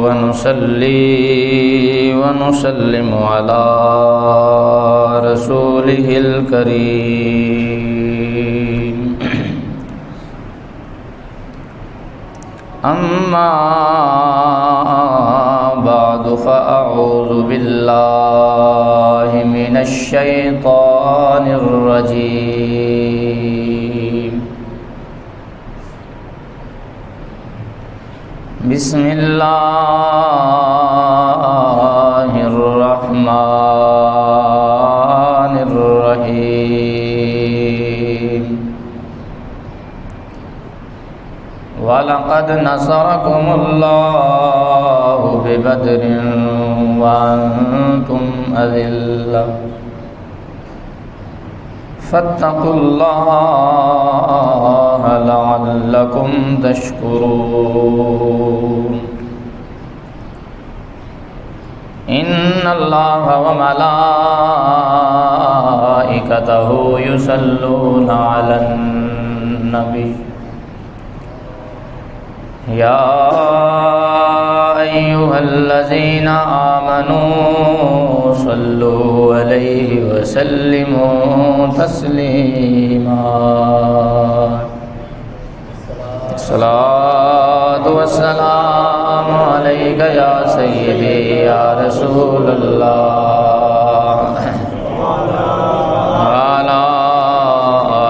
ونصلي ونسلم على رسوله الكريم أما بعد فأعوذ بالله من الشيطان الرجيم بسم الله الرحمن الرحيم وَلَقَدْ نَصَرَكُمُ اللَّهُ بِبَدْرٍ وَأَنْتُمْ أَذِلَّةٌ فَاتَّقُوا اللَّهَ لَعَلَّكُمْ تَشْكُرُونَ إِنَّ اللَّهَ وَمَلَائِكَتَهُ يُصَلُّونَ عَلَى النَّبِيِّ يَا أَيُّهَا الَّذِينَ آمَنُوا صَلُّوا عَلَيْهِ وَسَلِّمُوا تَسْلِيمًا الصلاة والسلام عليك يا سيدي يا رسول الله وعلى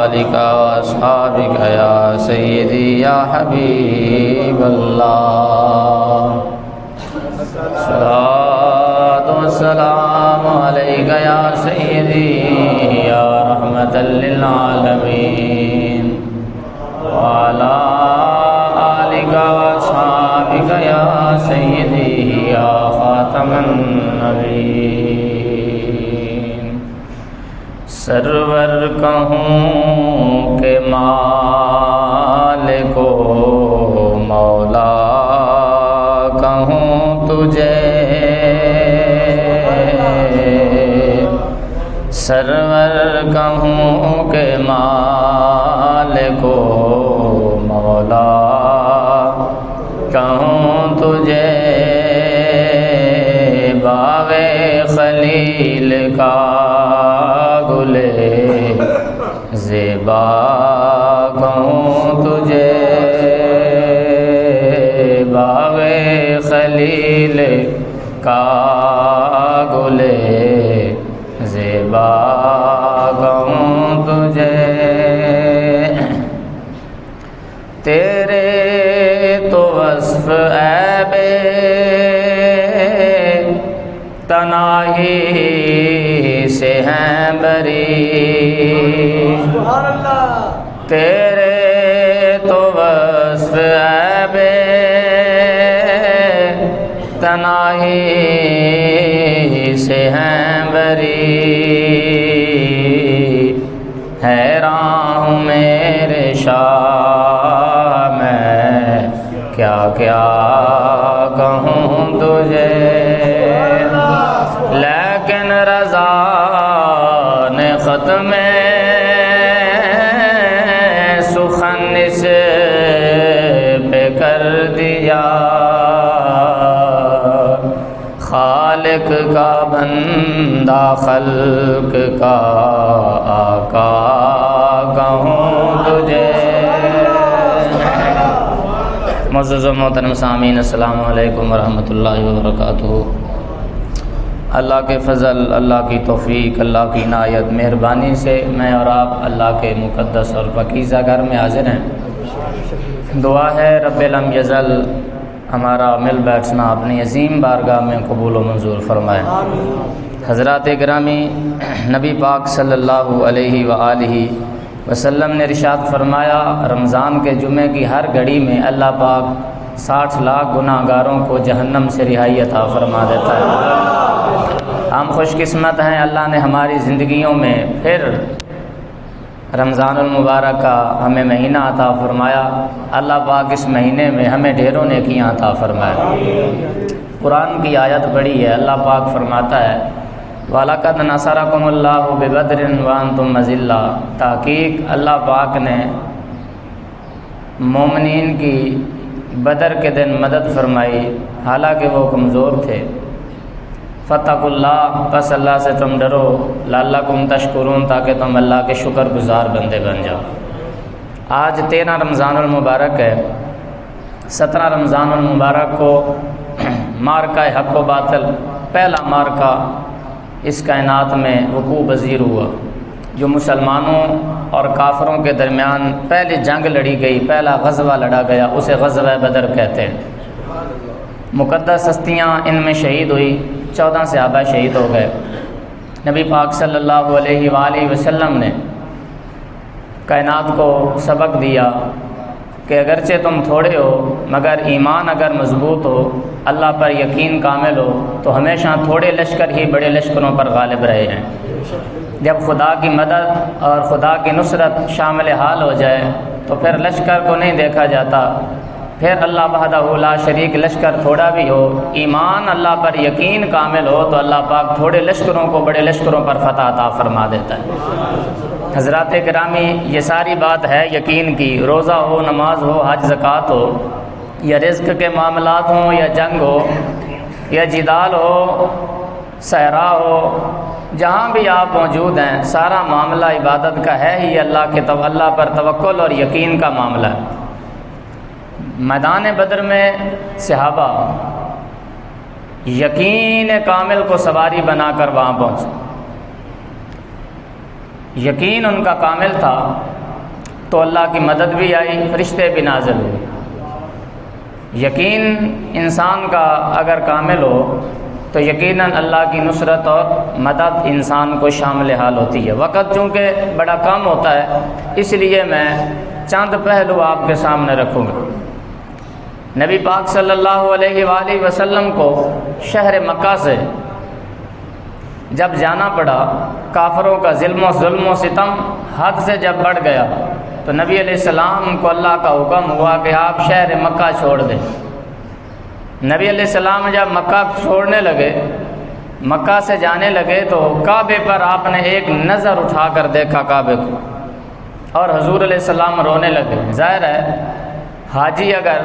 آلك وأصحابك يا سيدي يا حبيب الله الصلاة والسلام عليك يا سيدي يا رحمة للعالمين وعلى آلك وأصحابك يا سيدي يا خاتم النبيين سرور کہوں کہ مالک و مولا کہوں تجھے سرور کہوں کہ مالک و مولا کہوں تجھے باغ خلیل کا گلے زیبا کہوں تجھے باغ خلیل کا گلے زیبا کہوں تجھے تیرے تو وصف عیب تناہی سے ہیں بری تیرے تو وصف عیب تناہی سے ہیں بری حیران ہوں میرے شاہ میں کیا کیا کہوں تجھے لیکن رضا نے ختم سخن اس پہ کر دیا خالق کا بندہ خلق کا آقا کہوں تجھے معزز و محترم سامعین السلام علیکم ورحمۃ اللہ وبرکاتہ اللہ کے فضل اللہ کی توفیق اللہ کی عنایت مہربانی سے میں اور آپ اللہ کے مقدس اور پاکیزہ گھر میں حاضر ہیں دعا ہے رب لم یزل ہمارا مل بیٹھنا اپنی عظیم بارگاہ میں قبول و منظور فرمائے حضرات گرامی نبی پاک صلی اللہ علیہ وآلہ وسلم نے ارشاد فرمایا رمضان کے جمعے کی ہر گھڑی میں اللہ پاک 60 لاکھ گناہ گاروں کو جہنم سے رہائی عطا فرما دیتا ہے ہم خوش قسمت ہیں اللہ نے ہماری زندگیوں میں پھر رمضان المبارک کا ہمیں مہینہ عطا فرمایا اللہ پاک اس مہینے میں ہمیں ڈھیروں نیکیاں عطا فرمائے قرآن کی آیت پڑھی ہے اللہ پاک فرماتا ہے وَلَقَدْ نَصَرَكُمُ اللَّهُ بِبَدْرٍ وَأَنْتُمْ أَذِلَّةٌ تحقیق اللہ پاک نے مومنین کی بدر کے دن مدد فرمائی حالانکہ وہ کمزور تھے۔ فاتقوا اللہ، پس اللہ سے تم ڈرو، لعلکم تشکرون، تاکہ تم اللہ کے شکر گزار بندے بن جاؤ۔ آج 13 رمضان المبارک ہے۔ 17 رمضان المبارک کو مارکہ حق و باطل، پہلا مارکہ اس کائنات میں وقوع پذیر ہوا، جو مسلمانوں اور کافروں کے درمیان پہلی جنگ لڑی گئی، پہلا غزوہ لڑا گیا، اسے غزوہ بدر کہتے ہیں۔ مقدس ہستیاں ان میں شہید ہوئی، 14 صحابہ شہید ہو گئے۔ نبی پاک صلی اللہ علیہ وآلہ وسلم نے کائنات کو سبق دیا کہ اگرچہ تم تھوڑے ہو مگر ایمان اگر مضبوط ہو، اللہ پر یقین کامل ہو، تو ہمیشہ تھوڑے لشکر ہی بڑے لشکروں پر غالب رہے ہیں۔ جب خدا کی مدد اور خدا کی نصرت شامل حال ہو جائے تو پھر لشکر کو نہیں دیکھا جاتا، پھر اللہ وحدہ لا شریک لشکر تھوڑا بھی ہو، ایمان اللہ پر یقین کامل ہو تو اللہ پاک تھوڑے لشکروں کو بڑے لشکروں پر فتح عطا فرما دیتا ہے۔ حضرات کرامی، یہ ساری بات ہے یقین کی۔ روزہ ہو، نماز ہو، حج زکوٰۃ ہو، یا رزق کے معاملات ہوں، یا جنگ ہو، یا جدال ہو، صحرا ہو، جہاں بھی آپ موجود ہیں، سارا معاملہ عبادت کا ہے ہی، اللہ پر توکل اور یقین کا معاملہ ہے۔ میدان بدر میں صحابہ یقین کامل کو سواری بنا کر وہاں پہنچے، یقین ان کا کامل تھا تو اللہ کی مدد بھی آئی، فرشتے بھی نازل ہوئے۔ یقین انسان کا اگر کامل ہو تو یقیناً اللہ کی نصرت اور مدد انسان کو شامل حال ہوتی ہے۔ وقت چونکہ بڑا کم ہوتا ہے، اس لیے میں چند پہلو آپ کے سامنے رکھوں گا۔ نبی پاک صلی اللہ علیہ وآلہ وسلم کو شہر مکہ سے جب جانا پڑا، کافروں کا ظلم و ستم حد سے جب بڑھ گیا تو نبی علیہ السلام کو اللہ کا حکم ہوا کہ آپ شہر مکہ چھوڑ دیں۔ نبی علیہ السلام جب مکہ چھوڑنے لگے، مکہ سے جانے لگے، تو کعبے پر آپ نے ایک نظر اٹھا کر دیکھا کعبے کو، اور حضور علیہ السلام رونے لگے۔ ظاہر ہے حاجی اگر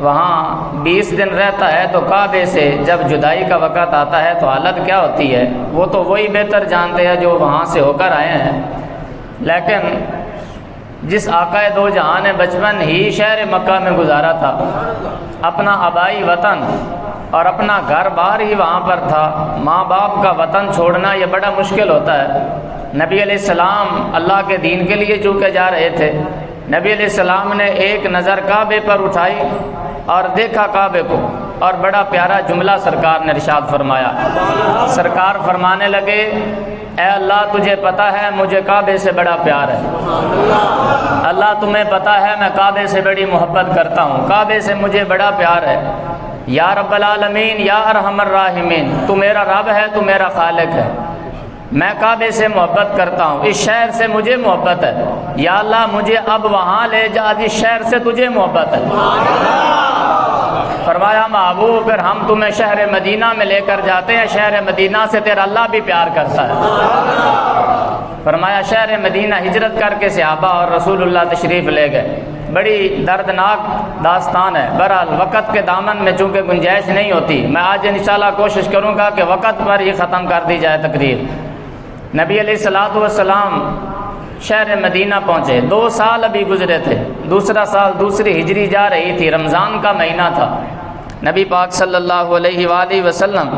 وہاں 20 دن رہتا ہے تو کعبے سے جب جدائی کا وقت آتا ہے تو حالت کیا ہوتی ہے، وہ تو وہی بہتر جانتے ہیں جو وہاں سے ہو کر آئے ہیں۔ لیکن جس آقا دو جہاں نے بچپن ہی شہر مکہ میں گزارا تھا، اپنا آبائی وطن اور اپنا گھر بار ہی وہاں پر تھا، ماں باپ کا وطن چھوڑنا یہ بڑا مشکل ہوتا ہے۔ نبی علیہ السلام اللہ کے دین کے لیے چونکہ جا رہے تھے، نبی علیہ السلام نے ایک نظر کعبے پر اٹھائی اور دیکھا کعبے کو، اور بڑا پیارا جملہ سرکار نے ارشاد فرمایا۔ سرکار فرمانے لگے، اے اللہ تجھے پتہ ہے مجھے کعبے سے بڑا پیار ہے، اللہ تمہیں پتہ ہے میں کعبے سے بڑی محبت کرتا ہوں، کعبے سے مجھے بڑا پیار ہے۔ یا رب العالمین، یا ارحم الراحمین، تو میرا رب ہے، تو میرا خالق ہے، میں کعبے سے محبت کرتا ہوں، اس شہر سے مجھے محبت ہے، یا اللہ مجھے اب وہاں لے جا جس شہر سے تجھے محبت ہے۔ فرمایا محبوب پھر ہم تمہیں شہر مدینہ میں لے کر جاتے ہیں، شہر مدینہ سے تیرا اللہ بھی پیار کرتا ہے۔ فرمایا شہر مدینہ ہجرت کر کے صحابہ اور رسول اللہ تشریف لے گئے۔ بڑی دردناک داستان ہے، بہرحال وقت کے دامن میں چونکہ گنجائش نہیں ہوتی، میں آج انشاءاللہ کوشش کروں گا کہ وقت پر ہی ختم کر دی جائے تقریر۔ نبی علیہ الصلوۃ والسلام شہر مدینہ پہنچے، 2 سال ابھی گزرے تھے، دوسرا سال دوسری ہجری جا رہی تھی، رمضان کا مہینہ تھا۔ نبی پاک صلی اللہ علیہ وآلہ وسلم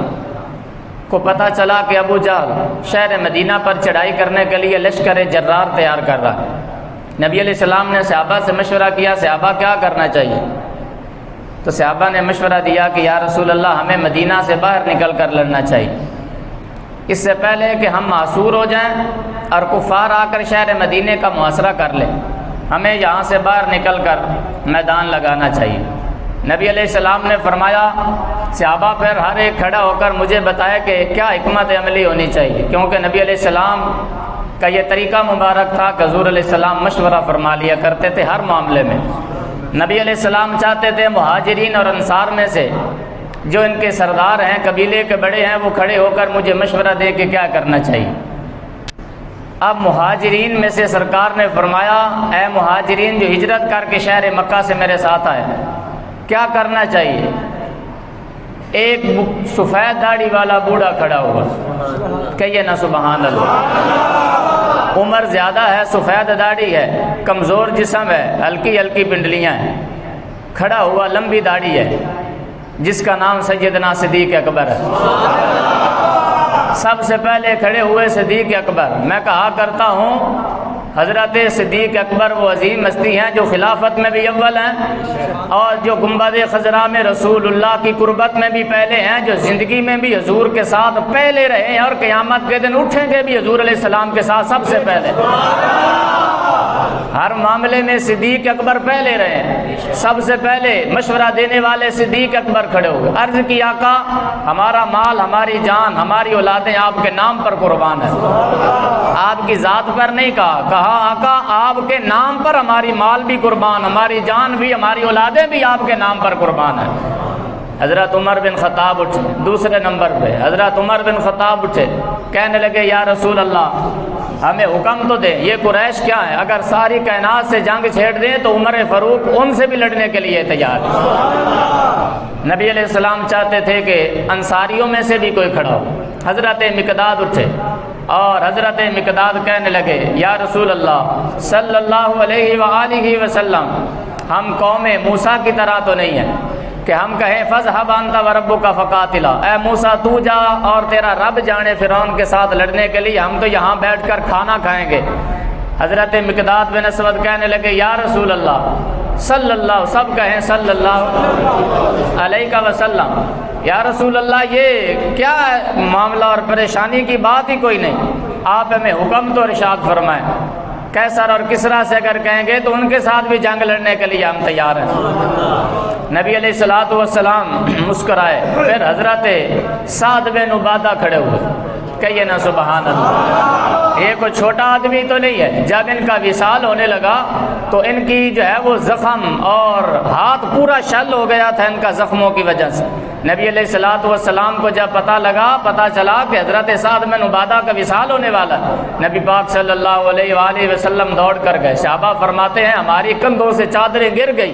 کو پتہ چلا کہ ابو جہل شہر مدینہ پر چڑھائی کرنے کے لیے لشکر جرار تیار کر رہا ہے۔ نبی علیہ السلام نے صحابہ سے مشورہ کیا، صحابہ کیا کرنا چاہیے؟ تو صحابہ نے مشورہ دیا کہ یا رسول اللہ ہمیں مدینہ سے باہر نکل کر لڑنا چاہیے، اس سے پہلے کہ ہم معصور ہو جائیں اور کفار آ کر شہر مدینہ کا محاصرہ کر لیں، ہمیں یہاں سے باہر نکل کر میدان لگانا چاہیے۔ نبی علیہ السلام نے فرمایا صحابہ پھر ہر ایک کھڑا ہو کر مجھے بتایا کہ کیا حکمت عملی ہونی چاہیے، کیونکہ نبی علیہ السلام کا یہ طریقہ مبارک تھا کہ حضور علیہ السلام مشورہ فرما لیا کرتے تھے ہر معاملے میں۔ نبی علیہ السلام چاہتے تھے مہاجرین اور انصار میں سے جو ان کے سردار ہیں، قبیلے کے بڑے ہیں، وہ کھڑے ہو کر مجھے مشورہ دے کہ کیا کرنا چاہیے۔ اب مہاجرین میں سے سرکار نے فرمایا اے مہاجرین جو ہجرت کر کے شہر مکہ سے میرے ساتھ آئے، کیا کرنا چاہیے؟ ایک سفید داڑھی والا بوڑھا کھڑا ہوا، کہیے نا سبحان اللہ۔ عمر زیادہ ہے، سفید داڑھی ہے، کمزور جسم ہے، ہلکی ہلکی پنڈلیاں ہیں، کھڑا ہوا، لمبی داڑھی ہے، جس کا نام سیدنا صدیق اکبر ہے۔ سب سے پہلے کھڑے ہوئے صدیق اکبر۔ میں کہا کرتا ہوں حضرت صدیق اکبر وہ عظیم ہستی ہیں جو خلافت میں بھی اول ہیں، اور جو گنبد خضرا میں رسول اللہ کی قربت میں بھی پہلے ہیں، جو زندگی میں بھی حضور کے ساتھ پہلے رہے ہیں، اور قیامت کے دن اٹھیں گے بھی حضور علیہ السلام کے ساتھ سب سے پہلے۔ ہر معاملے میں صدیق اکبر پہلے رہے ہیں، سب سے پہلے مشورہ دینے والے صدیق اکبر کھڑے ہوئے۔ عرض کی آقا ہمارا مال، ہماری جان، ہماری اولادیں آپ کے نام پر قربان ہے، آپ کی ذات پر نہیں کہا آقا آپ کے نام پر ہماری مال بھی قربان، ہماری جان بھی، ہماری اولادیں بھی آپ کے نام پر قربان ہیں۔ حضرت عمر بن خطاب اٹھے، دوسرے نمبر پہ حضرت عمر بن خطاب اٹھے، کہنے لگے یا رسول اللہ ہمیں حکم تو دیں، یہ قریش کیا ہے، اگر ساری کائنات سے جنگ چھیڑ دیں تو عمر فاروق ان سے بھی لڑنے کے لیے تیار ہے۔ نبی علیہ السلام چاہتے تھے کہ انصاریوں میں سے بھی کوئی کھڑا ہو۔ حضرت مقداد اٹھے اور حضرت مقداد کہنے لگے یا رسول اللہ صلی اللہ علیہ وآلہ وسلم ہم قوم موسیٰ کی طرح تو نہیں ہیں کہ ہم کہیں فَاذْهَبْ أَنْتَ وَرَبُّكَ فَقَاتِلَا، اے موسیٰ تو جا اور تیرا رب جانے فرعون کے ساتھ لڑنے کے لیے، ہم تو یہاں بیٹھ کر کھانا کھائیں گے۔ حضرت مقداد بن اسود کہنے لگے یا رسول اللہ صلی اللہ، سب کہیں صلی اللہ علیہ وسلم، یا رسول اللہ یہ کیا معاملہ اور پریشانی کی بات ہی کوئی نہیں، آپ ہمیں حکم تو ارشاد فرمائیں، کیسر اور کسریٰ سے اگر کہیں گے تو ان کے ساتھ بھی جنگ لڑنے کے لیے ہم تیار ہیں۔ نبی علیہ الصلوۃ والسلام مسکرائے، پھر حضرت سعد بن عبادہ کھڑے ہوئے، کہیے نا سبحان اللہ۔ یہ کوئی چھوٹا آدمی تو نہیں ہے۔ جب ان کا وصال ہونے لگا تو ان کی جو ہے وہ زخم اور ہاتھ پورا شل ہو گیا تھا ان کا زخموں کی وجہ سے۔ نبی علیہ الصلوۃ والسلام کو جب پتہ چلا کہ حضرت سعد بن عبادہ کا وصال ہونے والا، نبی پاک صلی اللہ علیہ وآلہ وسلم دوڑ کر گئے۔ صحابہ فرماتے ہیں ہماری کندھوں سے چادریں گر گئی،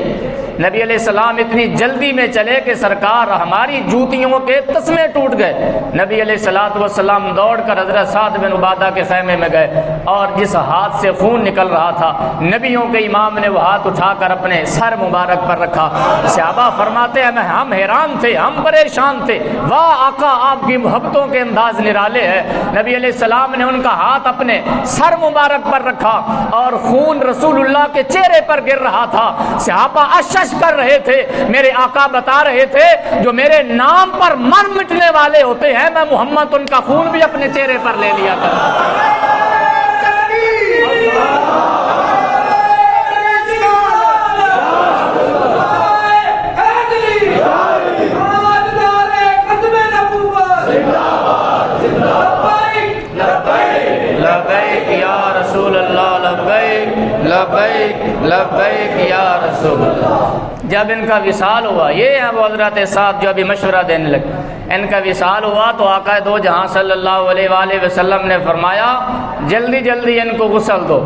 نبی علیہ السلام اتنی جلدی میں چلے کہ سرکار ہماری جوتیوں کے تسمے ٹوٹ گئے۔ نبی علیہ الصلوۃ والسلام دوڑ کر حضرت سعد بن عبادہ کے خیمے میں گئے، اور جس ہاتھ سے خون نکل رہا تھا نبیوں کے امام نے وہ ہاتھ اٹھا کر اپنے سر مبارک پر رکھا۔ صحابہ فرماتے ہیں ہم حیران تھے، ہم پریشان تھے، واہ آقا آپ کی محبتوں کے انداز نرالے ہیں۔ نبی علیہ السلام نے ان کا ہاتھ اپنے سر مبارک پر رکھا اور خون رسول اللہ کے چہرے پر گر رہا تھا۔ صحابہ اشش کر رہے تھے، میرے آقا بتا رہے تھے جو میرے نام پر مر مٹنے والے ہوتے ہیں میں محمد ان کا خون بھی اپنے چہرے پر لے لیا کرتا۔ لبیک یا رسول اللہ، لبیک لبیک لبیک یا رسول اللہ۔ جب ان کا وصال ہوا، یہ ہے وہ حضرت سعد جو ابھی مشورہ دینے لگے، ان کا وصال ہوا تو آقا دو جہاں صلی اللہ علیہ وآلہ وسلم نے فرمایا جلدی جلدی ان کو غسل دو،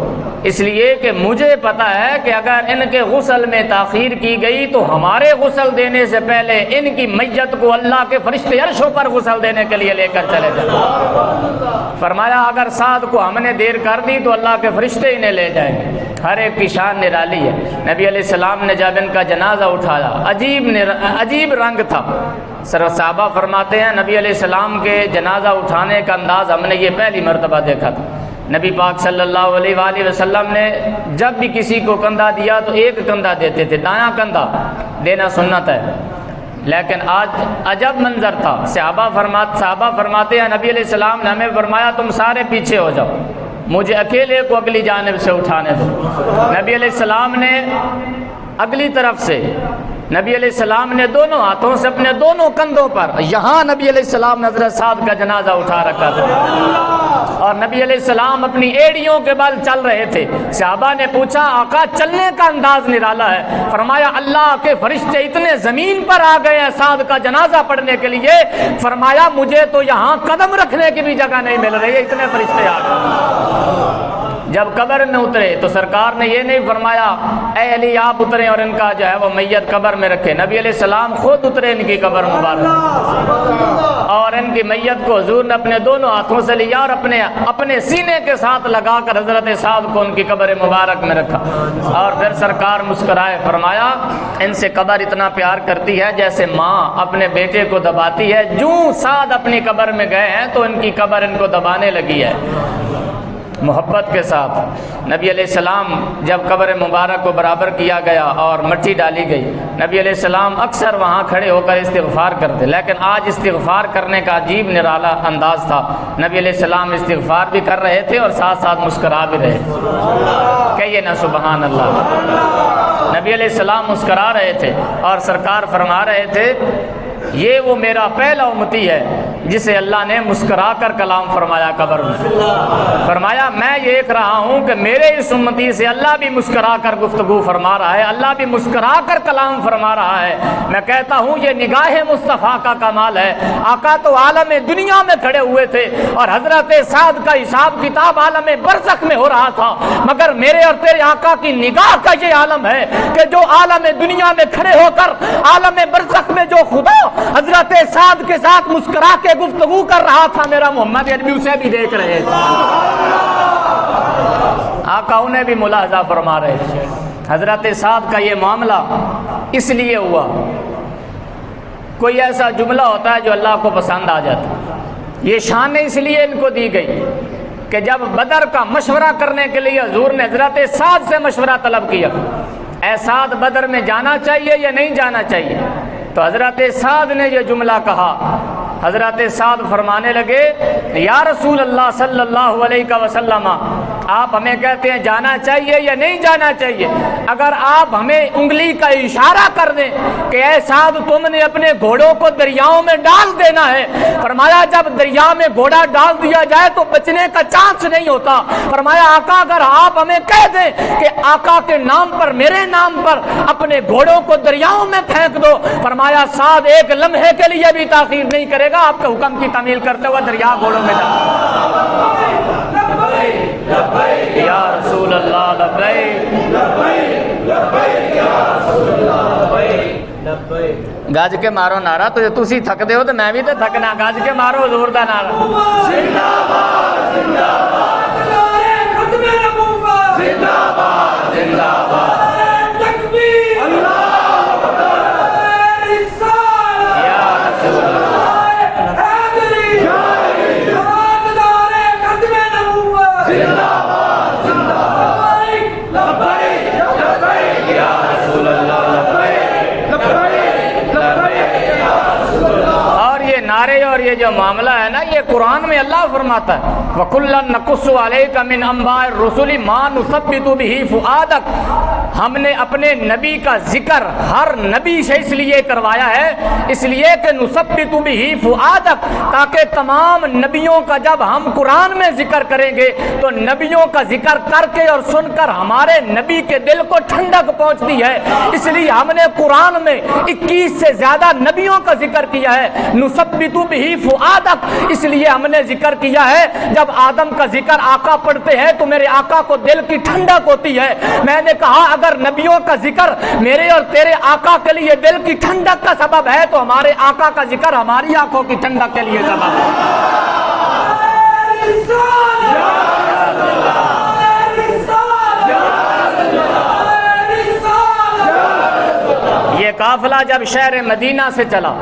اس لیے کہ مجھے پتا ہے کہ اگر ان کے غسل میں تاخیر کی گئی تو ہمارے غسل دینے سے پہلے ان کی میت کو اللہ کے فرشتے عرشوں پر غسل دینے کے لیے لے کر چلے جائیں۔ فرمایا اگر سعد کو ہم نے دیر کر دی تو اللہ کے فرشتے انہیں لے جائیں گے۔ ہر ایک کی شان نرالی ہے۔ نبی علیہ السلام نے جب ان کا جنازہ اٹھایا عجیب رنگ تھا۔ صحابہ فرماتے ہیں نبی علیہ السلام کے جنازہ اٹھانے کا انداز ہم نے یہ پہلی مرتبہ دیکھا تھا۔ نبی پاک صلی اللہ علیہ وآلہ وسلم نے جب بھی کسی کو کندھا دیا تو ایک کندھا دیتے تھے، دایاں کندھا دینا سنت ہے، لیکن آج عجب منظر تھا۔ صحابہ فرماتے ہیں نبی علیہ السلام نے ہمیں فرمایا تم سارے پیچھے ہو جاؤ، مجھے اکیلے کو اگلی جانب سے اٹھانے دو۔ نبی علیہ السلام نے اگلی طرف سے، نبی علیہ السلام نے دونوں ہاتھوں سے اپنے دونوں کندھوں پر، یہاں نبی علیہ السلام نے حضرت سعد کا جنازہ اٹھا رکھا تھا، اور نبی علیہ السلام اپنی ایڑیوں کے بل چل رہے تھے۔ صحابہ نے پوچھا آقا چلنے کا انداز نرالا ہے۔ فرمایا اللہ کے فرشتے اتنے زمین پر آ گئے ہیں سعد کا جنازہ پڑھنے کے لیے، فرمایا مجھے تو یہاں قدم رکھنے کی بھی جگہ نہیں مل رہی ہے، اتنے فرشتے آ گئے۔ جب قبر میں اترے تو سرکار نے یہ نہیں فرمایا اے علی آپ اتریں اور ان کا جو ہے وہ میت قبر میں رکھے. نبی علیہ السلام خود اترے ان کی قبر مبارک اور ان کی میت کو حضور نے اپنے دونوں ہاتھوں سے لیا اور اپنے سینے کے ساتھ لگا کر حضرت سعد کو ان کی قبر مبارک میں رکھا. اور پھر سرکار مسکرائے فرمایا ان سے قبر اتنا پیار کرتی ہے جیسے ماں اپنے بیٹے کو دباتی ہے. جوں سعد اپنی قبر میں گئے ہیں تو ان کی قبر ان کو دبانے لگی ہے محبت کے ساتھ. نبی علیہ السلام جب قبر مبارک کو برابر کیا گیا اور مٹی ڈالی گئی, نبی علیہ السلام اکثر وہاں کھڑے ہو کر استغفار کرتے, لیکن آج استغفار کرنے کا عجیب نرالا انداز تھا. نبی علیہ السلام استغفار بھی کر رہے تھے اور ساتھ ساتھ مسکرا بھی رہے تھے. کہیے نا سبحان اللہ. نبی علیہ السلام مسکرا رہے تھے اور سرکار فرما رہے تھے یہ وہ میرا پہلا امتی ہے جسے اللہ نے مسکرا کر کلام فرمایا قبر میں. فرمایا میں یہ دیکھ رہا ہوں کہ میرے اس امتی سے اللہ بھی مسکرا کر گفتگو فرما رہا ہے, اللہ بھی مسکرا کر کلام فرما رہا ہے. میں کہتا ہوں یہ نگاہ مصطفیٰ کا کمال ہے. آقا تو عالم دنیا میں کھڑے ہوئے تھے اور حضرت سعد کا حساب کتاب عالم برزخ میں ہو رہا تھا, مگر میرے اور تیرے آقا کی نگاہ کا یہ عالم ہے کہ جو عالم دنیا میں کھڑے ہو کر عالم برزخ میں جو خدا حضرت سعد کے ساتھ مسکرا کے گفتگو کر رہا تھا, میرا محمد عربی اسے بھی دیکھ رہے تھے. آقا انہیں بھی ملاحظہ فرما رہے تھے. حضرت سعد کا یہ معاملہ اس لیے ہوا, کوئی ایسا جملہ ہوتا ہے جو اللہ کو پسند آ جاتا ہے. یہ شان اس لیے ان کو دی گئی کہ جب بدر کا مشورہ کرنے کے لیے حضور نے حضرت سعد سے مشورہ طلب کیا, اے سعد بدر میں جانا چاہیے یا نہیں جانا چاہیے, تو حضرت سعد نے یہ جملہ کہا. حضرت سعد فرمانے لگے یا رسول اللہ صلی اللہ علیہ وسلم آپ ہمیں کہتے ہیں جانا چاہیے یا نہیں جانا چاہیے, اگر آپ ہمیں انگلی کا اشارہ کر دیں کہ اے سعد تم نے اپنے گھوڑوں کو دریاؤں میں ڈال دینا ہے. فرمایا جب دریا میں گھوڑا ڈال دیا جائے تو بچنے کا چانس نہیں ہوتا. فرمایا آقا اگر آپ ہمیں کہہ دیں کہ آقا کے نام پر میرے نام پر اپنے گھوڑوں کو دریاؤں میں پھینک دو, فرمایا سعد ایک لمحے کے لیے بھی تاخیر نہیں کرے گا, آپ کے حکم کی تعمیل کرتے ہوئے دریا گھوڑوں میں ڈال. یا رسول اللہ لبیک. گاج کے مارو نعرہ, تو تسی تھک دے ہو تو میں بھی تو تھکنا. گاج کے مارو حضور دا نعرہ. زندہ باد زندہ باد ختم نبوت, زندہ باد زندہ باد تکبیر, اللہ اکبر رسالت, یا رسول اللہ حیدری حیدری ختم نبوت, زندہ باد زندہ باد لبیک لبیک یا رسول اللہ لبیک لبیک لبیک یا رسول اللہ. اور یہ نعرے اور یہ جو معاملہ ہے نا, یہ قرآن میں اللہ فرماتا ہے وَكُلًّا نَقُصُّ عَلَيْكَ مِنْ أَنْبَاءِ الرُّسُلِ مَا نُثَبِّتُ بِهِ فُؤَادَكَ. ہم نے اپنے نبی کا ذکر ہر نبی سے اس لیے کروایا ہے, اس لیے کہ نثبت بہ فؤادک, تاکہ تمام نبیوں کا جب ہم قرآن میں ذکر کریں گے تو نبیوں کا ذکر کر کے اور سن کر ہمارے نبی کے دل کو ٹھنڈک پہنچتی ہے. اس لیے ہم نے قرآن میں 21 سے زیادہ نبیوں کا ذکر کیا ہے. نثبت بہ فؤادک, اس لیے ہم نے ذکر کیا ہے جب آدم کا ذکر آقا پڑھتے ہیں تو میرے آقا کو دل کی ٹھنڈک ہوتی ہے. میں نے کہا اگر نبیوں کا ذکر میرے اور تیرے آقا کے لیے دل کی ٹھنڈک کا سبب ہے تو ہمارے آقا کا ذکر ہماری آنکھوں کی ٹھنڈک کے لیے سبب ہے. یہ قافلہ جب شہر مدینہ سے چلا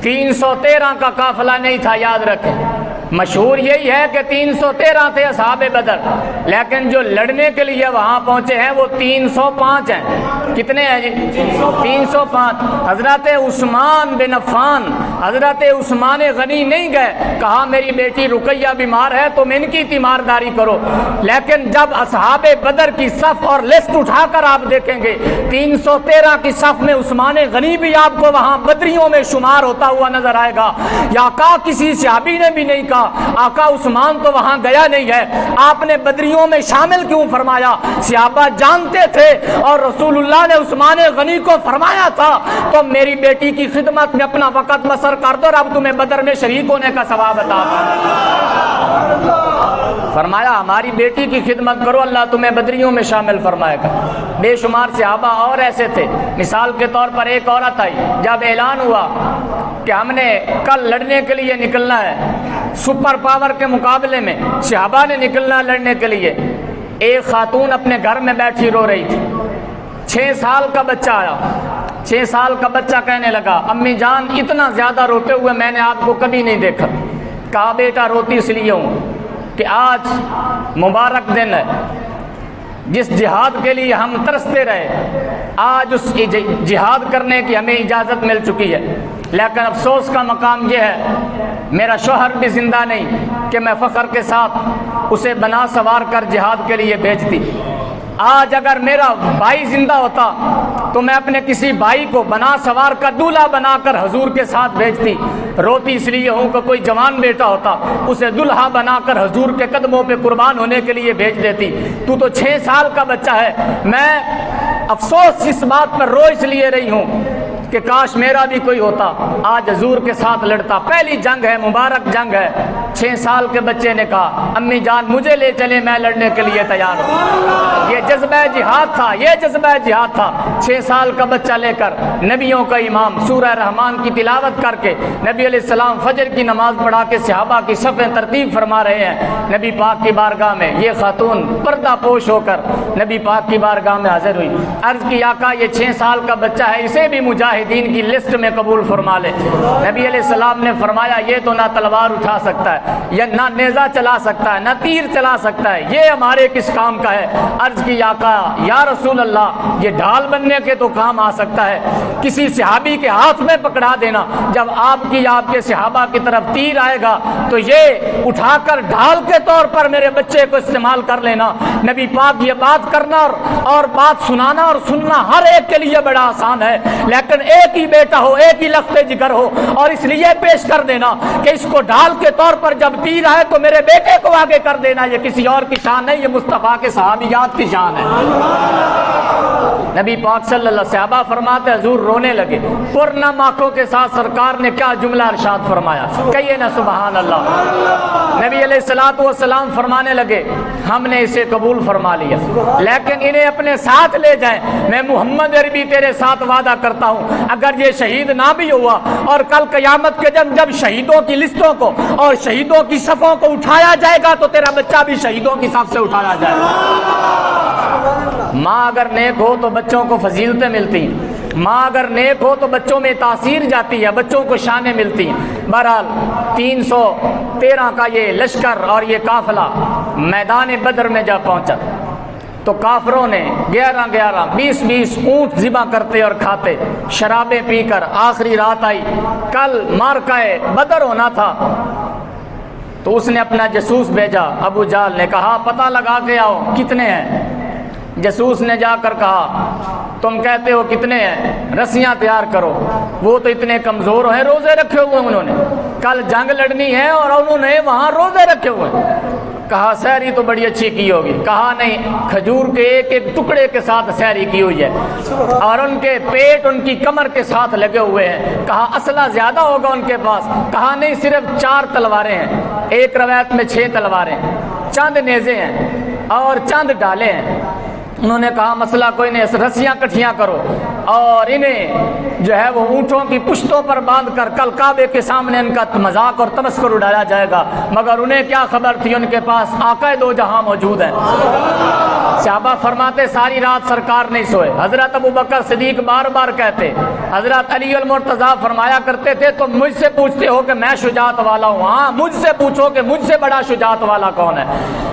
313 کا قافلہ نہیں تھا, یاد رکھیں. مشہور یہی ہے کہ 313 تھے اصحاب بدر, لیکن جو لڑنے کے لیے وہاں پہنچے ہیں وہ 305 ہیں. کتنے ہیں جی؟ 305. حضرت عثمان بن عفان, حضرت عثمان غنی نہیں گئے, کہا میری بیٹی رقیہ بیمار ہے تم ان کی تیمارداری کرو. لیکن جب اصحاب بدر کی صف اور لسٹ اٹھا کر آپ دیکھیں گے 313 کی صف میں عثمان غنی بھی آپ کو وہاں بدریوں میں شمار ہوتا ہوا نظر آئے گا. یا کہا کسی صحابی نے بھی نہیں کہا آقا عثمان تو وہاں گیا نہیں ہے, آپ نے بدریوں میں شامل کیوں فرمایا؟ صحابہ جانتے تھے اور رسول اللہ نے عثمان غنی کو فرمایا تھا تو میری بیٹی کی خدمت میں اپنا وقت بسر کر دو, رب تمہیں بدر میں شریک ہونے کا ثواب عطا فرمائے. فرمایا ہماری بیٹی کی خدمت کرو، اللہ تمہیں بدریوں میں شامل فرمائے گا۔ بے شمار صحابہ اور ایسے تھے۔ مثال کے طور پر ایک عورت آئی، جب اعلان ہوا کہ ہم نے کل لڑنے کے لیے نکلنا ہے، سپر پاور کے مقابلے میں صحابہ نے نکلنا لڑنے کے لیے، ایک خاتون اپنے گھر میں بیٹھی رو رہی تھی۔ 6 سال کا بچہ آیا، 6 سال کا بچہ کہنے لگا امی جان اتنا زیادہ روتے ہوئے میں نے آپ کو کبھی نہیں دیکھا۔ کہا بیٹا روتی اس لیے ہوں کہ آج مبارک دن ہے، جس جہاد کے لیے ہم ترستے رہے، آج اس جہاد کرنے کی ہمیں اجازت مل چکی ہے، لیکن افسوس کا مقام یہ ہے میرا شوہر بھی زندہ نہیں کہ میں فخر کے ساتھ اسے بنا سوار کر جہاد کے لیے بھیجتی۔ آج اگر میرا بھائی زندہ ہوتا تو میں اپنے کسی بھائی کو بنا سوار کا دولہا بنا کر حضور کے ساتھ بھیجتی۔ روتی اس لیے ہوں کہ کوئی جوان بیٹا ہوتا اسے دولہا بنا کر حضور کے قدموں پہ قربان ہونے کے لیے بھیج دیتی۔ تو 6 سال کا بچہ ہے۔ میں افسوس اس بات پر رو اس لیے رہی ہوں کہ کاش میرا بھی کوئی ہوتا، آج حضور کے ساتھ لڑتا۔ پہلی جنگ ہے، مبارک جنگ ہے۔ 6 سال کے بچے نے کہا امی جان مجھے لے چلے، میں لڑنے کے لیے تیار ہوں۔ یہ جذبہ جہاد تھا، یہ جذبہ جہاد تھا۔ 6 سال کا بچہ لے کر نبیوں کا امام سورہ رحمان کی تلاوت کر کے نبی علیہ السلام فجر کی نماز پڑھا کے صحابہ کی صفیں ترتیب فرما رہے ہیں۔ نبی پاک کی بارگاہ میں یہ خاتون پردہ پوش ہو کر نبی پاک کی بارگاہ میں حاضر ہوئی۔ عرض کی آقا یہ 6 سال کا بچہ ہے، اسے بھی مجاہدین کی لسٹ میں قبول فرما لے۔ نبی علیہ السلام نے فرمایا یہ تو نہ تلوار اٹھا سکتا ہے، یا نہ نیزہ چلا سکتا ہے، نہ تیر چلا سکتا ہے، یہ ہمارے کس کام کا ہے؟ عرض کی آقا یا رسول اللہ یہ ڈھال بننے کے تو کام آ سکتا ہے، کسی صحابی کے ہاتھ میں پکڑا دینا، جب آپ کے صحابہ کی طرف تیر آئے گا تو یہ اٹھا کر ڈھال کے طور پر میرے بچے کو استعمال کر لینا۔ نبی پاک یہ بات کرنا اور بات سنانا اور سننا ہر ایک کے لیے بڑا آسان ہے، لیکن ایک ہی بیٹا ہو، ایک ہی لخت جگر ہو اور اس لیے پیش کر دینا کہ اس کو ڈھال کے طور پر جب تیر آئے تو میرے بیٹے کو آگے کر دینا، یہ کسی اور کی شان نہیں، یہ مصطفیٰ کے صحابیات کی شان ہے۔ نبی پاک صلی اللہ علیہ وسلم صحابہ فرماتے حضور رونے لگے، پرنم آنکھوں کے ساتھ سرکار نے کیا جملہ ارشاد فرمایا، کہیے نا سبحان اللہ۔ نبی علیہ الصلوۃ والسلام فرمانے لگے ہم نے اسے قبول فرما لیا، لیکن انہیں اپنے ساتھ لے جائیں، میں محمد عربی تیرے ساتھ وعدہ کرتا ہوں اگر یہ شہید نہ بھی ہوا اور کل قیامت کے دن جب شہیدوں کی لستوں کو اور شہیدوں کی صفوں کو اٹھایا جائے گا تو تیرا بچہ بھی شہیدوں کی صف سے اٹھایا جائے گا۔ ماں اگر نیک ہو تو بچوں کو فضیلتیں ملتی ہیں، ماں اگر نیک ہو تو بچوں میں تاثیر جاتی ہے، بچوں کو شانیں ملتی ہیں۔ بہرحال 313 کا یہ لشکر اور یہ قافلہ میدان بدر میں جا پہنچا تو کافروں نے 11 20 اونٹ ذبح کرتے اور کھاتے، شرابیں پی کر آخری رات آئی، کل مارکہ بدر ہونا تھا تو اس نے اپنا جاسوس بھیجا، ابو جہل نے کہا پتہ لگا کے آؤ کتنے ہیں۔ جاسوس نے جا کر کہا تم کہتے ہو کتنے ہیں، رسیاں تیار کرو، وہ تو اتنے کمزور ہیں، روزے رکھے ہوئے انہوں نے، کل جنگ لڑنی ہے اور انہوں نے وہاں روزے رکھے ہوئے۔ کہا سحری تو بڑی اچھی کی ہوگی، کہا نہیں کھجور کے ایک ایک ٹکڑے کے ساتھ سحری کی ہوئی ہے اور ان کے پیٹ ان کی کمر کے ساتھ لگے ہوئے ہیں۔ کہا اسلحہ زیادہ ہوگا ان کے پاس، کہا نہیں صرف 4 تلواریں ہیں، ایک روایت میں 6 تلواریں، چند نیزے ہیں اور چند ڈالے ہیں۔ انہوں نے کہا مسئلہ کوئی نہیں، رسیاں کٹھیاں کرو اور انہیں جو ہے وہ اونٹوں کی پشتوں پر باندھ کر کل کعبے کے سامنے ان کا مذاق اور تمسخر اڑایا جائے گا۔ مگر انہیں کیا خبر تھی ان کے پاس آقا دو جہاں موجود ہیں۔ صحابہ فرماتے ساری رات سرکار نہیں سوئے، حضرت ابوبکر صدیق بار بار کہتے، حضرت علی المرتضیٰ فرمایا کرتے تھے تم مجھ سے پوچھتے ہو کہ میں شجاعت والا ہوں، ہاں مجھ سے پوچھو کہ مجھ سے بڑا شجاعت والا کون ہے۔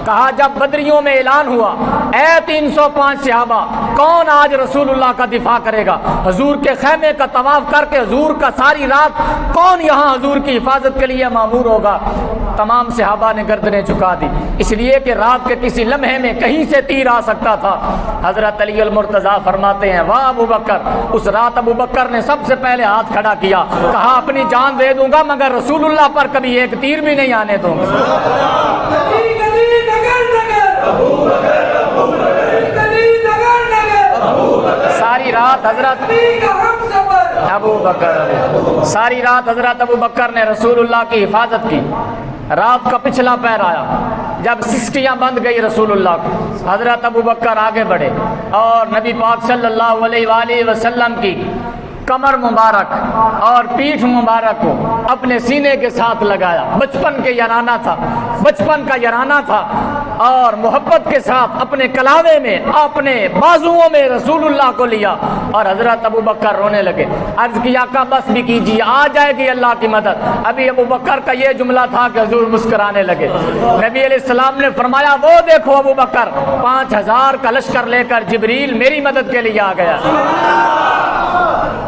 کہا جب بدریوں میں اعلان ہوا اے 305 صحابہ کون آج رسول اللہ کا دفاع کرے گا، حضور کے خیمے کا طواف کر کے حضور کا ساری رات کون یہاں حضور کی حفاظت کے لیے مامور ہوگا، تمام صحابہ نے گردنیں جھکا دی، اس لیے کہ رات کے کسی لمحے میں کہیں سے تیر آ سکتا تھا۔ حضرت علی المرتضیٰ فرماتے ہیں واہ ابو بکر، اس رات ابو بکر نے سب سے پہلے ہاتھ کھڑا کیا، کہا اپنی جان دے دوں گا مگر رسول اللہ پر کبھی ایک تیر بھی نہیں آنے دوں گا۔ ساری رات حضرت ابو بکر نے رسول اللہ کی حفاظت کی۔ رات کا پچھلا پہر آیا، جب سسکیاں بند گئی رسول اللہ کو، حضرت ابوبکر آگے بڑھے اور نبی پاک صلی اللہ علیہ وآلہ وسلم کی کمر مبارک اور پیٹھ مبارک کو اپنے سینے کے ساتھ لگایا۔ بچپن کے یارانہ تھا، بچپن کا یارانہ تھا، اور محبت کے ساتھ اپنے کلاوے میں اپنے بازوؤں میں رسول اللہ کو لیا اور حضرت ابوبکر رونے لگے۔ عرض کیا آقا بس بھی کیجیے، آ جائے گی اللہ کی مدد۔ ابھی ابوبکر کا یہ جملہ تھا کہ حضور مسکرانے لگے۔ نبی علیہ السلام نے فرمایا وہ دیکھو ابوبکر 5000 کا لشکر لے کر جبریل میری مدد کے لیے آ گیا،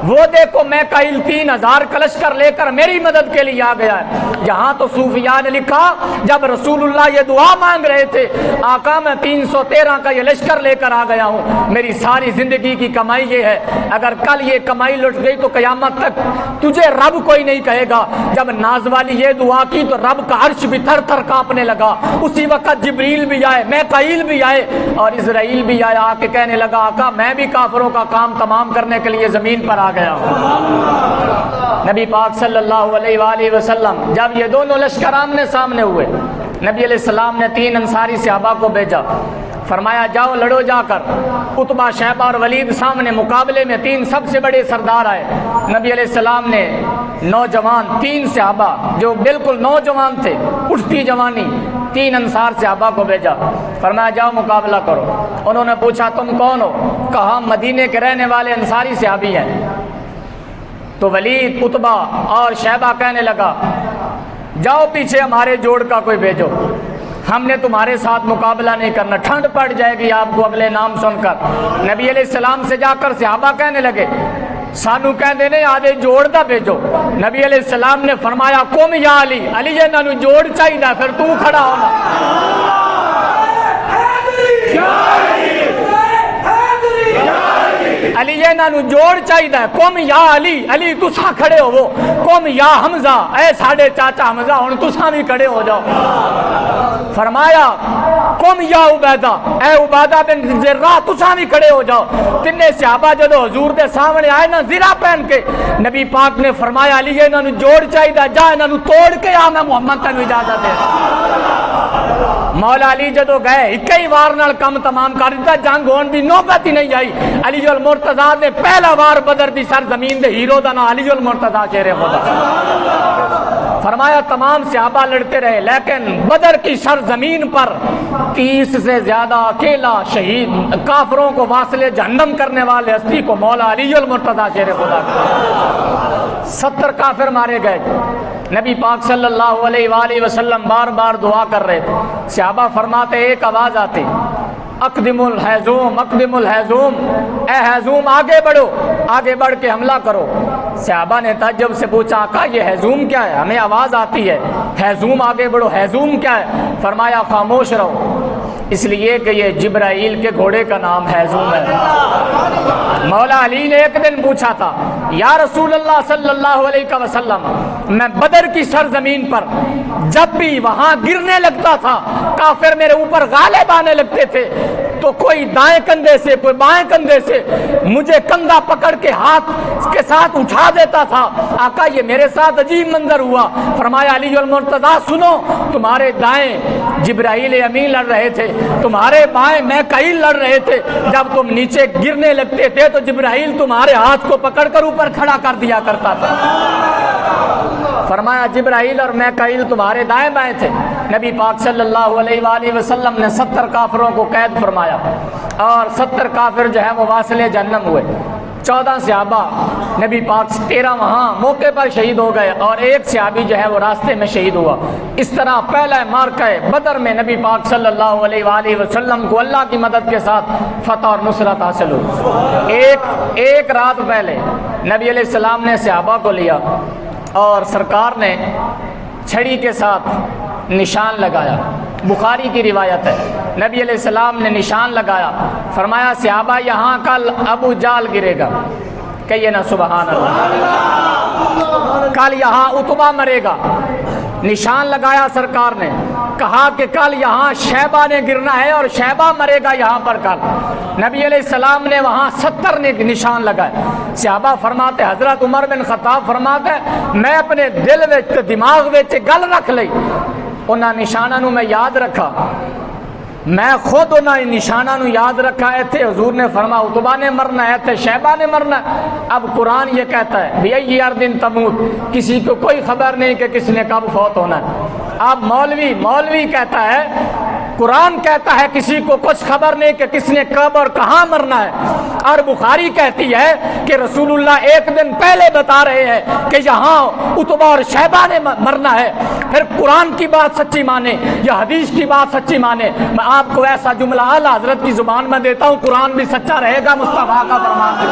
وہ دیکھو میکائیل 3000 کا لشکر لے کر میری مدد کے لیے آ گیا ہے۔ یہاں تو صوفیاء نے لکھا جب رسول اللہ یہ دعا مانگ رہے تھے، آقا میں 313 کا یہ لشکر لے کر آ گیا ہوں، میری ساری زندگی کی کمائی یہ ہے، اگر کل یہ کمائی لٹ گئی تو قیامت تک تجھے رب کوئی نہیں کہے گا۔ جب ناز والی یہ دعا کی تو رب کا عرش بھی تھر تھر کانپنے لگا۔ اسی وقت جبریل بھی آئے، میکائیل بھی آئے اور اسرائیل بھی آیا، آ کے کہنے لگا آقا میں بھی کافروں کا کام تمام کرنے کے لیے زمین پر آ گیا ہوں۔ نبی پاک صلی اللہ علیہ وآلہ وسلم جب یہ دونوں لشکر آمنے سامنے ہوئے، نبی علیہ السلام نے 3 انصاری صحابہ کو بھیجا، فرمایا جاؤ لڑو جا کر۔ عتبہ، شیبہ اور ولید سامنے مقابلے میں 3 سب سے بڑے سردار آئے۔ نبی علیہ السلام نے نوجوان 3 صحابہ جو بالکل نوجوان تھے، اٹھتی جوانی، 3 انصار صحابہ کو بھیجا، فرمایا جاؤ مقابلہ کرو۔ انہوں نے پوچھا تم کون ہو؟ کہا مدینے کے رہنے والے انصاری صحابی ہیں۔ تو ولید، عتبہ اور شیبہ کہنے لگا جاؤ پیچھے ہمارے جوڑ کا کوئی بھیجو، ہم نے تمہارے ساتھ مقابلہ نہیں کرنا، ٹھنڈ پڑ جائے گی آپ کو اگلے نام سن کر۔ نبی علیہ السلام سے جا کر صحابہ کہنے لگے سانو کہہ دینے آدھے جوڑ دا بھیجو۔ نبی علیہ السلام نے فرمایا قوم یا علی، علی یہ نانو جوڑ چاہیے، پھر تو کھڑا ہونا۔ علی یہ نانو جوڑ چاہیے، قوم یا علی، علی تسا کھڑے ہو، وہ قوم یا حمزہ، اے ساڑھے چاچا حمزہ ہن تسا بھی کھڑے ہو جاؤ۔ فرمایا قوم یا عبیدہ، اے عبیدہ بن جراح تسا بھی کھڑے ہو جاؤ۔ تینے صحابہ جدو حضور دے سامنے آئے نا زرہ پہن کے، نبی پاک نے فرمایا علی یہ نانو جوڑ چاہیے، جا انہوں توڑ کے آ، میں محمد تینوں اجازت دے۔ مولا علی جدو گئے کئی وار نال کم تمام کر دیتا، جنگ ہون بھی نوبت ہی نہیں آئی۔ علی المرتضیٰ نے پہلا وار بدر دی سرزمین دے ہیرو دا نا علی المرتضیٰ شیر خدا۔ فرمایا تمام صحابہ لڑتے رہے، لیکن بدر کی سرزمین پر 30 سے زیادہ اکیلا شہید کافروں کو واصل جہنم کرنے والے ہستی کو مولا علی المرتضیٰ شیر خدا، 70 کافر مارے گئے۔ نبی پاک صلی اللہ علیہ وآلہ وسلم بار بار دعا کر رہے تھے، صحابہ فرماتے ایک آواز آتی اقدم الحیزوم، اقدم الحیزوم، اے حیزوم آگے بڑھو، آگے بڑھ کے حملہ کرو۔ صحابہ نے تعجب سے پوچھا آقا یہ حیزوم کیا ہے؟ ہمیں آواز آتی ہے حیزوم آگے بڑھو، حیزوم کیا ہے؟ فرمایا خاموش رہو، اس لیے کہ یہ جبرائیل کے گھوڑے کا نام حیزوم ہے۔ مولا علی نے ایک دن پوچھا تھا یا رسول اللہ صلی اللہ علیہ وسلم، میں بدر کی سرزمین پر جب بھی وہاں گرنے لگتا تھا، کافر میرے اوپر غالب آنے لگتے تھے، تو کوئی دائیں کندھے سے کوئی بائیں کندھے سے مجھے کندھا پکڑ کے ہاتھ کے ساتھ اٹھا دیتا تھا۔ آقا یہ میرے ساتھ عجیب منظر ہوا۔ فرمایا علی المرتضیٰ سنو، تمہارے دائیں جبرائیل امین لڑ رہے تھے، تمہارے بائیں میکائیل لڑ رہے تھے، جب تم نیچے گرنے لگتے تھے تو جبرائیل تمہارے ہاتھ کو پکڑ کر اوپر کھڑا کر دیا کرتا تھا۔ فرمایا جبرائیل اور میکائیل تمہارے دائیں بائیں تھے۔ نبی پاک صلی اللہ علیہ وآلہ وسلم نے 70 کافروں کو قید فرمایا اور 70 کافر جو ہے وہ واصل جہنم ہوئے۔ 14 صحابہ نبی پاک 13 وہاں موقع پر شہید ہو گئے اور ایک صحابی جو ہے وہ راستے میں شہید ہوا۔ اس طرح پہلا معرکہ بدر میں نبی پاک صلی اللہ علیہ وآلہ وسلم کو اللہ کی مدد کے ساتھ فتح اور نصرت حاصل ہوئی۔ ایک رات پہلے نبی علیہ السلام نے صحابہ کو لیا اور سرکار نے چھڑی کے ساتھ نشان لگایا، بخاری کی روایت ہے، نبی علیہ السلام نے نشان لگایا، فرمایا صحابہ یہاں کل ابو جال گرے گا، کہیے نا سبحان اللہ، کل یہاں عتبہ مرے گا۔ نشان لگایا سرکار نے، کہا کہ کل یہاں شیبہ نے گرنا ہے اور شیبہ مرے گا یہاں پر کل۔ نبی علیہ السلام نے وہاں 70 نے نشان لگائے۔ صحابہ فرماتے، حضرت عمر بن خطاب فرماتے میں اپنے دل وچ دماغ وچ گل رکھ لئی انہاں نشاناں نو میں یاد رکھا، میں خود انہاں نشاناں نو یاد رکھا۔ ایتھے حضور نے فرمایا عتبہ نے مرنا ہے، ایتھے شیبہ نے مرنا ہے۔ اب قرآن یہ کہتا ہے بِأَيِّ أَرْضٍ تَمُوتُ، کسی کو کوئی خبر نہیں کہ کس نے کب فوت ہونا ہے۔ اب مولوی کہتا ہے، قرآن کہتا ہے کسی کو کچھ خبر نہیں کہ کس نے کب اور کہاں مرنا ہے، اور بخاری کہتی ہے کہ رسول اللہ ایک دن پہلے بتا رہے ہیں کہ یہاں عتبہ اور شیبہ نے مرنا ہے۔ پھر قرآن کی بات سچی مانے یا حدیث کی بات سچی مانے، میں آپ کو ایسا جملہ اعلیٰ حضرت کی زبان میں دیتا ہوں، قرآن بھی سچا رہے گا، مصطفیٰ کا فرمان بھی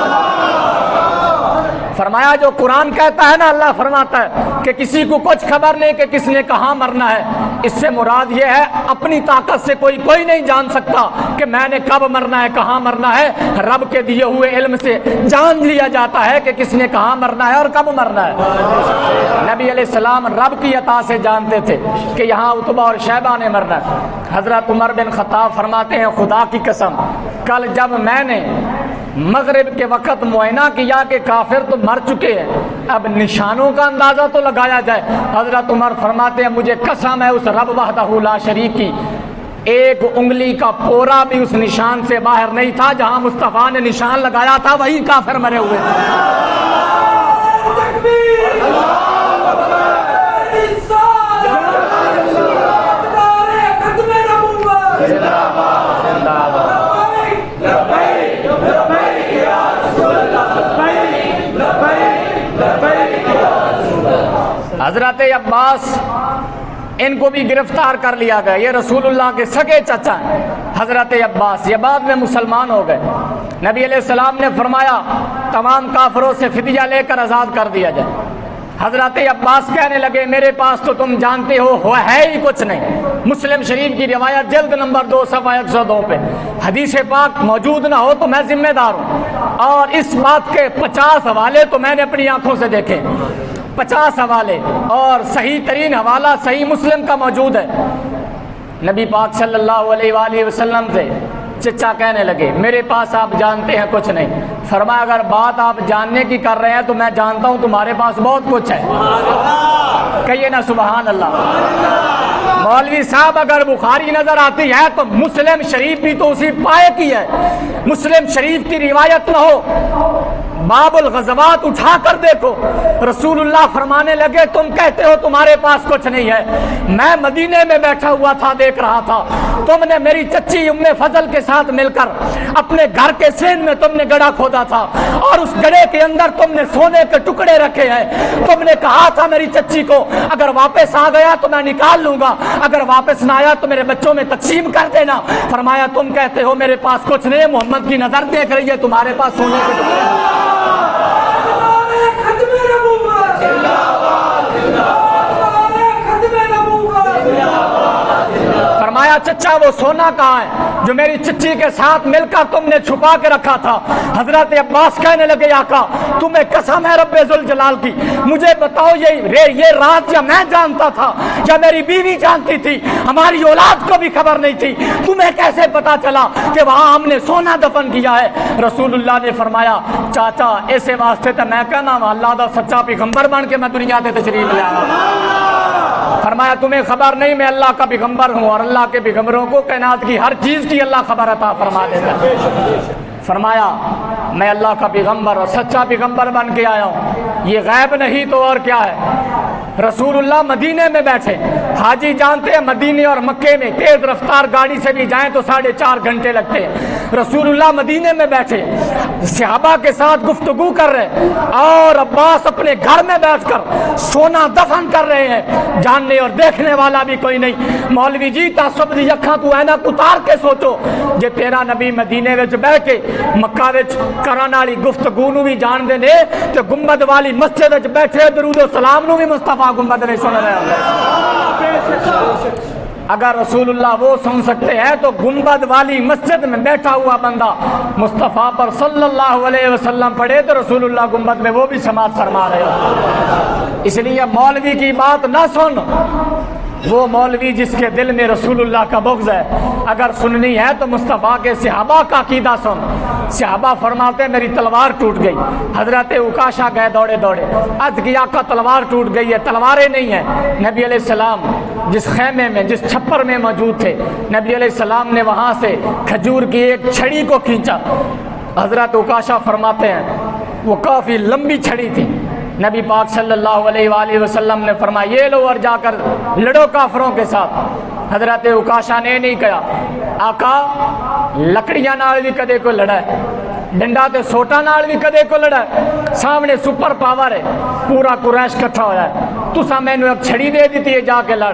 فرمایا جو قرآن کہتا ہے نا، اللہ فرماتا ہے کہ کسی کو کچھ خبر نہیں کہ کس نے کہاں مرنا ہے، اس سے مراد یہ ہے اپنی طاقت سے کوئی نہیں جان سکتا کہ میں نے کب مرنا ہے، کہاں مرنا ہے۔ رب کے دیے ہوئے علم سے جان لیا جاتا ہے کہ کس نے کہاں مرنا ہے اور کب مرنا ہے۔ نبی علیہ السلام رب کی عطا سے جانتے تھے کہ یہاں عتبہ اور شیبہ نے مرنا ہے۔ حضرت عمر بن خطاب فرماتے ہیں خدا کی قسم کل جب میں نے مغرب کے وقت معائنہ کیا کہ کافر تو مر چکے ہیں، اب نشانوں کا اندازہ تو لگایا جائے۔ حضرت عمر فرماتے ہیں مجھے قسم ہے اس رب وحدہ لا شریک کی، ایک انگلی کا پورا بھی اس نشان سے باہر نہیں تھا، جہاں مصطفیٰ نے نشان لگایا تھا وہی کافر مرے ہوئے تھے۔ حضرت عباس ان کو بھی گرفتار کر لیا گیا، یہ رسول اللہ کے سگے چچا ہیں حضرت عباس، یہ بعد میں مسلمان ہو گئے۔ نبی علیہ السلام نے فرمایا تمام کافروں سے فدیہ لے کر آزاد کر دیا جائے۔ حضرت عباس کہنے لگے میرے پاس تو تم جانتے ہو ہے ہی کچھ نہیں۔ مسلم شریف کی روایت جلد نمبر 2 صفحہ 102 پہ حدیث پاک موجود نہ ہو تو میں ذمہ دار ہوں، اور اس بات کے 50 حوالے تو میں نے اپنی آنکھوں سے دیکھے، 50 حوالے، اور صحیح ترین حوالہ صحیح مسلم کا موجود ہے۔ نبی پاک صلی اللہ علیہ وآلہ وسلم سے چچا کہنے لگے میرے پاس آپ جانتے ہیں کچھ نہیں۔ فرمایا اگر بات آپ جاننے کی کر رہے ہیں تو میں جانتا ہوں تمہارے پاس بہت کچھ ہے، کہیے نا سبحان اللہ۔ مولوی صاحب اگر بخاری نظر آتی ہے تو مسلم شریف بھی تو اسی پائے کی ہے، مسلم شریف کی روایت نہ ہو باب الغزوات اٹھا کر دیکھو، رسول اللہ فرمانے لگے تم کہتے ہو تمہارے پاس کچھ نہیں ہے، میں مدینے میں بیٹھا ہوا تھا دیکھ رہا تھا، تم نے میری چچی ام فضل کے ساتھ مل کر اپنے گھر کے سین میں تم نے گڑھا کھودا تھا، اور اس گڑھے کے اندر تم نے سونے کے ٹکڑے رکھے ہیں، تم نے کہا تھا میری چچی کو اگر واپس آ گیا تو میں نکال لوں گا، اگر واپس نہ آیا تو میرے بچوں میں تقسیم کر دینا۔ فرمایا تم کہتے ہو میرے پاس کچھ نہیں، محمد کی نظر دیکھ رہی ہے تمہارے پاس سونے کے ٹکڑے ہیں۔ فرمایا چچا وہ سونا کہاں ہے جو میری چچی کے ساتھ مل کر تم نے چھپا کے رکھا تھا؟ حضرت عباس کہنے لگے آقا تمہیں قسم ہے رب ذوالجلال کی، مجھے بتاؤ یہ رات یا میں جانتا تھا یا میری بیوی جانتی تھی، ہماری اولاد کو بھی خبر نہیں تھی، تمہیں کیسے پتا چلا کہ وہاں ہم نے سونا دفن کیا ہے؟ رسول اللہ نے فرمایا چاچا ایسے واسطے تو میں کہنا اللہ دا سچا پیغمبر بن کے میں دنیا تے تشریف لے آیا۔ فرمایا تمہیں خبر نہیں میں اللہ کا پیغمبر ہوں، اور اللہ کے پیغمبروں کو کائنات کی ہر چیز کی اللہ خبر عطا فرما دیتا ہے۔ فرمایا میں اللہ کا پیغمبر اور سچا پیغمبر بن کے آیا ہوں، یہ غیب نہیں تو اور کیا ہے؟ رسول اللہ مدینے میں بیٹھے، حاجی جانتے ہیں مدینے اور مکے میں تیز رفتار گاڑی سے بھی جائیں تو 4.5 گھنٹے لگتے ہیں، رسول اللہ مدینے میں بیٹھے صحابہ کے ساتھ گفتگو کر رہے، اور عباس اپنے گھر میں بیٹھ کر سونا دفن کر رہے ہیں، جاننے اور دیکھنے والا بھی کوئی نہیں۔ مولوی جی تعصب دی اکھاں تو اینک اتار کے سوچو جے تیرا نبی مدینے وچ بیٹھ کے مکہ وچ کرن والی گفتگو نو بھی جان دے نے تے گنبد والی مسجد وچ بیٹھے درود و سلام نو بھی مصطفیٰ گنبد نہیں سن رہے ہیں۔ اگر رسول اللہ وہ سن سکتے ہیں تو گنبد والی مسجد میں بیٹھا ہوا بندہ مصطفیٰ پر صلی اللہ علیہ وسلم پڑھے تو رسول اللہ گنبد میں وہ بھی سماعت فرما رہے ہو۔ اس لیے مولوی کی بات نہ سن، وہ مولوی جس کے دل میں رسول اللہ کا بغض ہے، اگر سننی ہے تو مصطفیٰ کے صحابہ کا عقیدہ سن۔ صحابہ فرماتے ہیں میری تلوار ٹوٹ گئی، حضرت عکاشہ گئے دوڑے دوڑے، عرض کیا آقا تلوار ٹوٹ گئی ہے، تلواریں نہیں ہیں۔ نبی علیہ السلام جس خیمے میں جس چھپر میں موجود تھے، نبی علیہ السلام نے وہاں سے کھجور کی ایک چھڑی کو کھینچا۔ حضرت عکاشہ فرماتے ہیں وہ کافی لمبی چھڑی تھی۔ نبی پاک صلی اللہ علیہ وآلہ وسلم نے فرمایا یہ لو اور جا کر لڑو کافروں کے ساتھ۔ حضرت عکاشہ نے نہیں کہا آقا لکڑیاں نال بھی کدے کو لڑا ہے، ڈنڈا تے سوٹا نال بھی کدے کو لڑا ہے، سامنے سپر پاور ہے، پورا قریش کٹھا ہوا ہے، تسا مینوں ایک چھڑی دے دیتی ہے جا کے لڑ۔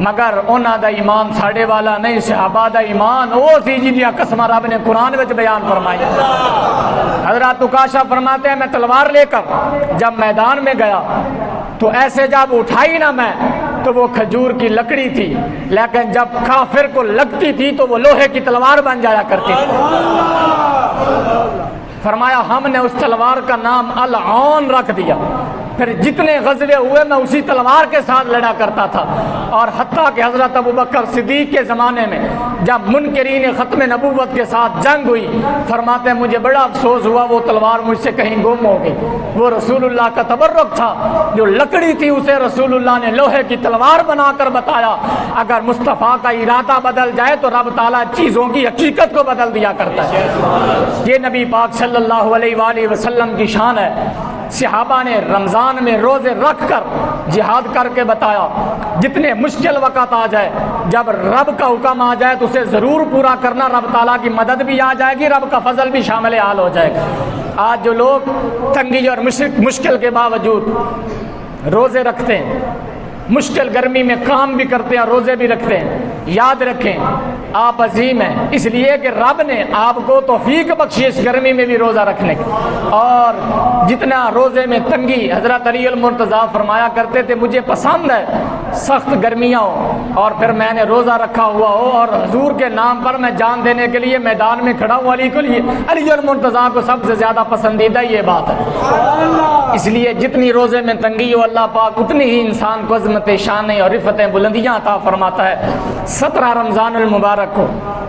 مگر انہاں دا ایمان ساڑے والا نہیں، صحابہ دا ایمان وہ سی جنہاں قسمہ رب نے قرآن وچ بیان فرمائی۔ حضرت عکاشہ فرماتے ہیں میں تلوار لے کر جب میدان میں گیا تو ایسے جب اٹھائی نہ میں تو وہ کھجور کی لکڑی تھی، لیکن جب کافر کو لگتی تھی تو وہ لوہے کی تلوار بن جایا کرتی تھی۔ فرمایا ہم نے اس تلوار کا نام العون رکھ دیا، پھر جتنے غزوے ہوئے میں اسی تلوار کے ساتھ لڑا کرتا تھا۔ اور حتیٰ کہ حضرت ابوبکر صدیق کے زمانے میں جب منکرین ختم نبوت کے ساتھ جنگ ہوئی، فرماتے ہیں مجھے بڑا افسوس ہوا وہ تلوار مجھ سے کہیں گم ہو گئی۔ وہ رسول اللہ کا تبرک تھا، جو لکڑی تھی اسے رسول اللہ نے لوہے کی تلوار بنا کر بتایا اگر مصطفیٰ کا ارادہ بدل جائے تو رب تعالیٰ چیزوں کی حقیقت کو بدل دیا کرتا ہے۔ یہ نبی پاک صلی اللہ علیہ وآلہ وسلم کی شان ہے۔ صحابہ نے رمضان میں روزے رکھ کر جہاد کر کے بتایا جتنے مشکل وقت آ جائے، جب رب کا حکم آ جائے تو اسے ضرور پورا کرنا، رب تعالیٰ کی مدد بھی آ جائے گی، رب کا فضل بھی شامل حال ہو جائے گا۔ آج جو لوگ تنگی اور مشکل کے باوجود روزے رکھتے ہیں، مشکل گرمی میں کام بھی کرتے ہیں، روزے بھی رکھتے ہیں، یاد رکھیں آپ عظیم ہیں، اس لیے کہ رب نے آپ کو توفیق بخشی اس گرمی میں بھی روزہ رکھنے کی۔ اور جتنا روزے میں تنگی، حضرت علی المرتضیٰ فرمایا کرتے تھے مجھے پسند ہے سخت گرمیاں ہو اور پھر میں نے روزہ رکھا ہوا ہو اور حضور کے نام پر میں جان دینے کے لیے میدان میں کھڑا ہوں، علی المرتضیٰ کو سب سے زیادہ پسندیدہ یہ بات ہے۔ اس لیے جتنی روزے میں تنگی ہو اللہ پاک اتنی ہی انسان کو عظمت شانیں اور رفتیں بلندیاں عطا فرماتا ہے۔ 17 رمضان المبارک کو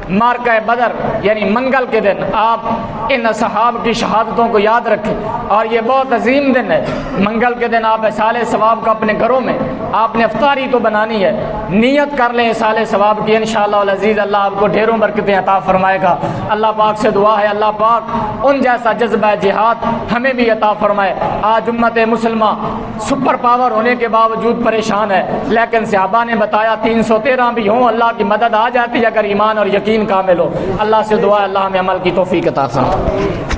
مارکہ بدر یعنی منگل کے دن آپ ان اصحاب کی شہادتوں کو یاد رکھیں، اور یہ بہت عظیم دن ہے۔ منگل کے دن آپ احصال ثواب کا اپنے گھروں میں آپ نے افطاری تو بنانی ہے، نیت کر لیں احصال ثواب کی، انشاءاللہ العزیز اللہ آپ کو ڈھیروں برکتیں عطا فرمائے گا۔ اللہ پاک سے دعا ہے اللہ پاک ان جیسا جذبہ جہاد ہمیں بھی عطا فرمائے۔ آج امت مسلمہ سپر پاور ہونے کے باوجود پریشان ہے، لیکن صحابہ نے بتایا 313 بھی ہوں اللہ کی مدد آ جاتی ہے اگر ایمان اور یقین کامل ہو۔ اللہ سے دعا ہے اللہ ہمیں عمل کی توفیق عطا فرمائے۔